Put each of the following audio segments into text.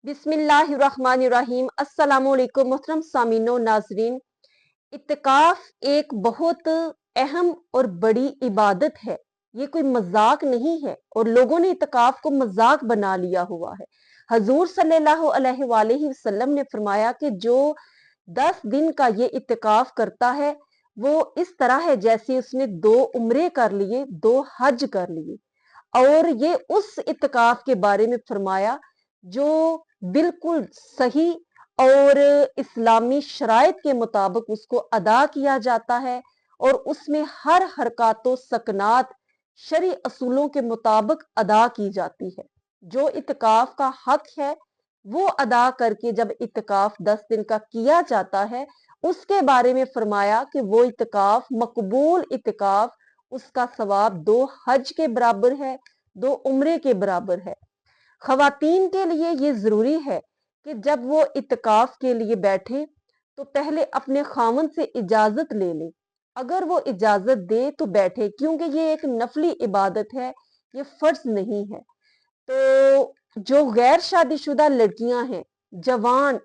बिस्मिल्लाहिर्रहमानिर्रहीम। अस्सलामुअलैकुम मोहतरम सामीनो नाजरीन। इत्तिकाफ एक बहुत अहम और बड़ी इबादत है। ये कोई मजाक नहीं है और लोगों ने इत्तिकाफ को मजाक बना लिया हुआ है। हजूर सल्लल्लाहु अलैहि वसल्लम ने फरमाया कि जो 10 दिन का ये इत्तिकाफ करता है वो इस तरह है जैसे उसने 2 उम्रे कर लिए, 2 हज कर लिए। और ये उस इत्तिकाफ के बारे में फरमाया जो बिल्कुल सही और इस्लामी शराइत के मुताबिक उसको अदा किया जाता है और उसमें हर हरकतों सकनात शरी असूलों के मुताबिक अदा की जाती है। जो इत्तिकाफ का हक है वो अदा करके जब इत्तिकाफ 10 दिन का किया जाता है उसके बारे में फरमाया कि वो इत्तिकाफ मकबूल इत्तिकाफ, उसका सवाब 2 हज के बराबर है, 2 उम्रे के बराबर है। खवातीन के लिए ये जरूरी है कि जब वो इत्तिकाफ के लिए बैठे तो पहले अपने खामन से इजाजत ले ले। अगर वो इजाजत दे तो बैठे, क्योंकि ये एक नफली इबादत है, ये फर्ज नहीं है। तो जो गैर शादीशुदा लड़कियां हैं, जवान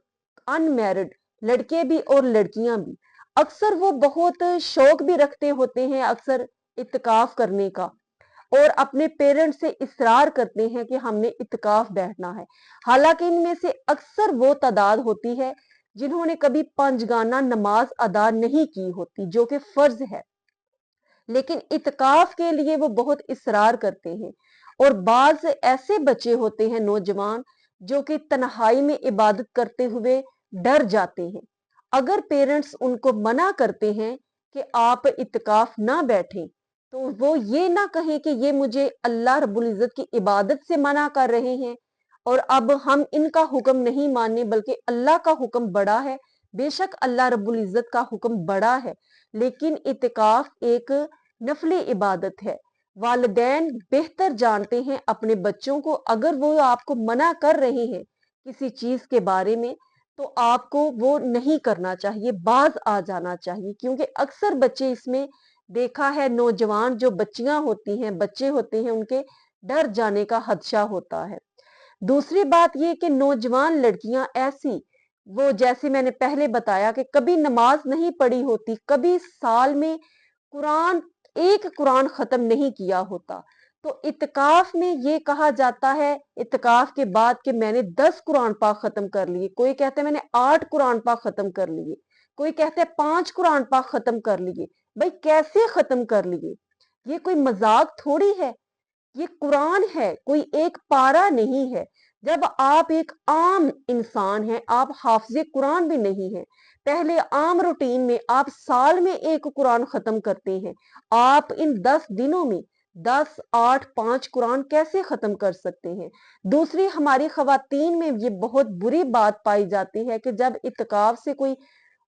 अनमैरिड लड़के भी और लड़कियां भी, अक्सर वो बहुत शौक भी रखते होते हैं अक्सर इत्तिकाफ करने का और अपने पेरेंट्स से इसरार करते हैं कि हमने इत्तिकाफ बैठना है। हालांकि इनमें से अक्सर वो तादाद होती है जिन्होंने कभी पंजगाना नमाज अदा नहीं की होती, जो कि फर्ज है, लेकिन इत्तिकाफ के लिए वो बहुत इसरार करते हैं। और बाज ऐसे बच्चे होते हैं नौजवान जो कि तन्हाई में इबादत करते हुए डर जाते हैं। अगर पेरेंट्स उनको मना करते हैं कि आप इत्तिकाफ ना बैठें तो वो ये ना कहें कि ये मुझे अल्लाह रब्बुल इज्जत की इबादत से मना कर रहे हैं और अब हम इनका हुक्म नहीं माने, बल्कि अल्लाह का हुक्म बड़ा है। बेशक अल्लाह रब्बुल इज्जत का हुक्म बड़ा है, लेकिन इत्तिकाफ एक नफली इबादत है। वालिदैन बेहतर जानते हैं अपने बच्चों को। अगर वो आपको मना कर रहे हैं किसी चीज के बारे में तो आपको वो नहीं करना चाहिए, बाज आ जाना चाहिए, क्योंकि अक्सर बच्चे इसमें देखा है, नौजवान जो बच्चियां होती हैं, बच्चे होते हैं, उनके डर जाने का खदशा होता है। दूसरी बात ये कि नौजवान लड़कियां ऐसी, वो जैसे मैंने पहले बताया कि कभी नमाज नहीं पढ़ी होती, कभी साल में कुरान एक कुरान खत्म नहीं किया होता, तो इत्तिकाफ में ये कहा जाता है इत्तिकाफ के बाद कि मैंने 10 कुरान पाक खत्म कर लिए, कोई कहते हैं मैंने 8 कुरान पाक खत्म कर लिए, कोई कहते हैं 5 कुरान पाक खत्म कर लिए। भाई कैसे खत्म कर लिए? ये कोई मजाक थोड़ी है, ये कुरान है, कोई एक पारा नहीं है। जब आप एक आम इंसान हैं, आप हाफिज कुरान भी नहीं है, पहले आम रूटीन में आप साल में एक कुरान खत्म करते हैं, आप इन 10 दिनों में 10, 8, 5 कुरान कैसे खत्म कर सकते हैं? दूसरी, हमारी खवातीन में ये बहुत बुरी बात पाई जाती है कि जब इत्तिकाफ से कोई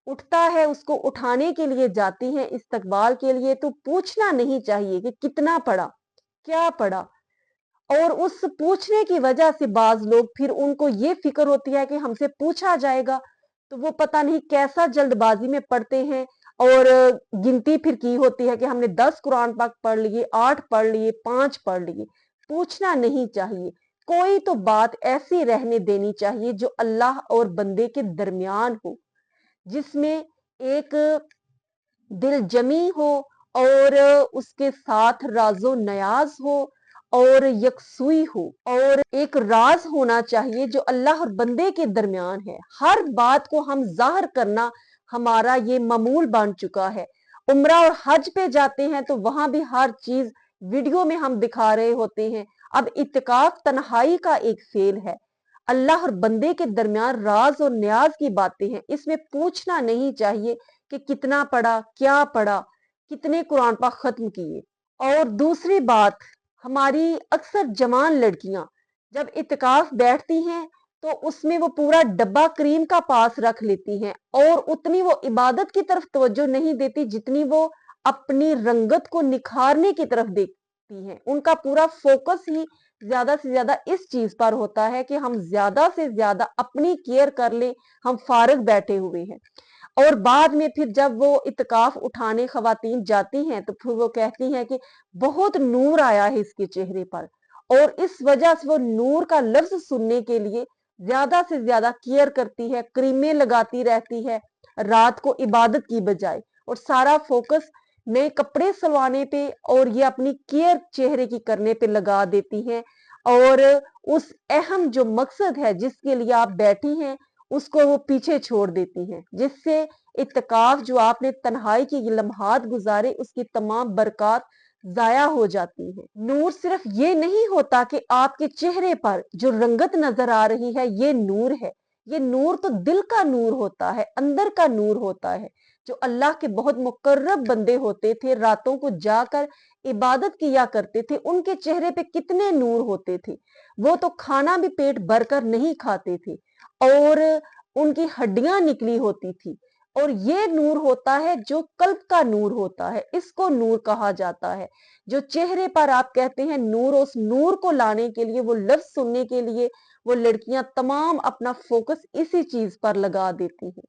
उठता है, उसको उठाने के लिए जाती हैं इस्तकबाल के लिए, तो पूछना नहीं चाहिए कि कितना पड़ा, क्या पड़ा। और उस पूछने की वजह से बाज लोग फिर उनको ये फिक्र होती है कि हमसे पूछा जाएगा, तो वो पता नहीं कैसा जल्दबाजी में पढ़ते हैं और गिनती फिर की होती है कि हमने 10 कुरान पाक पढ़ लिए, 8 पढ़ लिए, 5 पढ़ लिए। पूछना नहीं चाहिए। कोई तो बात ऐसी रहने देनी चाहिए जो अल्लाह और बंदे के दरमियान हो, जिसमें एक दिल जमी हो और उसके साथ राजो नयाज हो और यकसुई हो, और एक राज होना चाहिए जो अल्लाह और बंदे के दरमियान है। हर बात को हम जाहिर करना हमारा ये मामूल बन चुका है। उम्रा और हज पे जाते हैं तो वहां भी हर चीज वीडियो में हम दिखा रहे होते हैं। अब इत्तिकाफ तन्हाई का एक फेल है, अल्लाह और बंदे के दरमियान राज और न्याज की बातें हैं, इसमें पूछना नहीं चाहिए कि कितना पढ़ा, क्या पढ़ा, कितने कुरान पाक खत्म किए। और दूसरी बात, हमारी अक्सर जवान लड़कियां जब इत्तिकाफ बैठती हैं तो उसमें वो पूरा डब्बा क्रीम का पास रख लेती हैं और उतनी वो इबादत की तरफ तवज्जो नहीं देती जितनी वो अपनी रंगत को निखारने की तरफ देखती हैं। उनका पूरा फोकस ही ज्यादा से ज्यादा इस चीज पर होता है कि हम ज्यादा से ज्यादा अपनी केयर कर ले, हम फारग बैठे हुए हैं। और बाद में फिर जब वो इत्तिकाफ उठाने खवातीन जाती हैं तो फिर वो कहती हैं कि बहुत नूर आया है इसके चेहरे पर, और इस वजह से वो नूर का लफ्ज सुनने के लिए ज्यादा से ज्यादा केयर करती है, क्रीमें लगाती रहती है रात को इबादत की बजाय, और सारा फोकस नए कपड़े सिलवाने पे और ये अपनी केयर चेहरे की करने पे लगा देती हैं, और उस अहम जो मकसद है जिसके लिए आप बैठी हैं उसको वो पीछे छोड़ देती हैं, जिससे इत्तिकाफ जो आपने तन्हाई की ये लम्हात गुजारे उसकी तमाम बरकत जाया हो जाती है। नूर सिर्फ ये नहीं होता कि आपके चेहरे पर जो रंगत नजर आ रही है ये नूर है, ये नूर तो दिल का नूर होता है, अंदर का नूर होता है। जो अल्लाह के बहुत मुकर्रब बंदे होते थे, रातों को जाकर इबादत किया करते थे, उनके चेहरे पे कितने नूर होते थे। वो तो खाना भी पेट भरकर नहीं खाते थे और उनकी हड्डियां निकली होती थी, और ये नूर होता है जो कल्ब का नूर होता है, इसको नूर कहा जाता है। जो चेहरे पर आप कहते हैं नूर, उस नूर को लाने के लिए, वो लफ्ज सुनने के लिए वो लड़कियां तमाम अपना फोकस इसी चीज पर लगा देती हैं।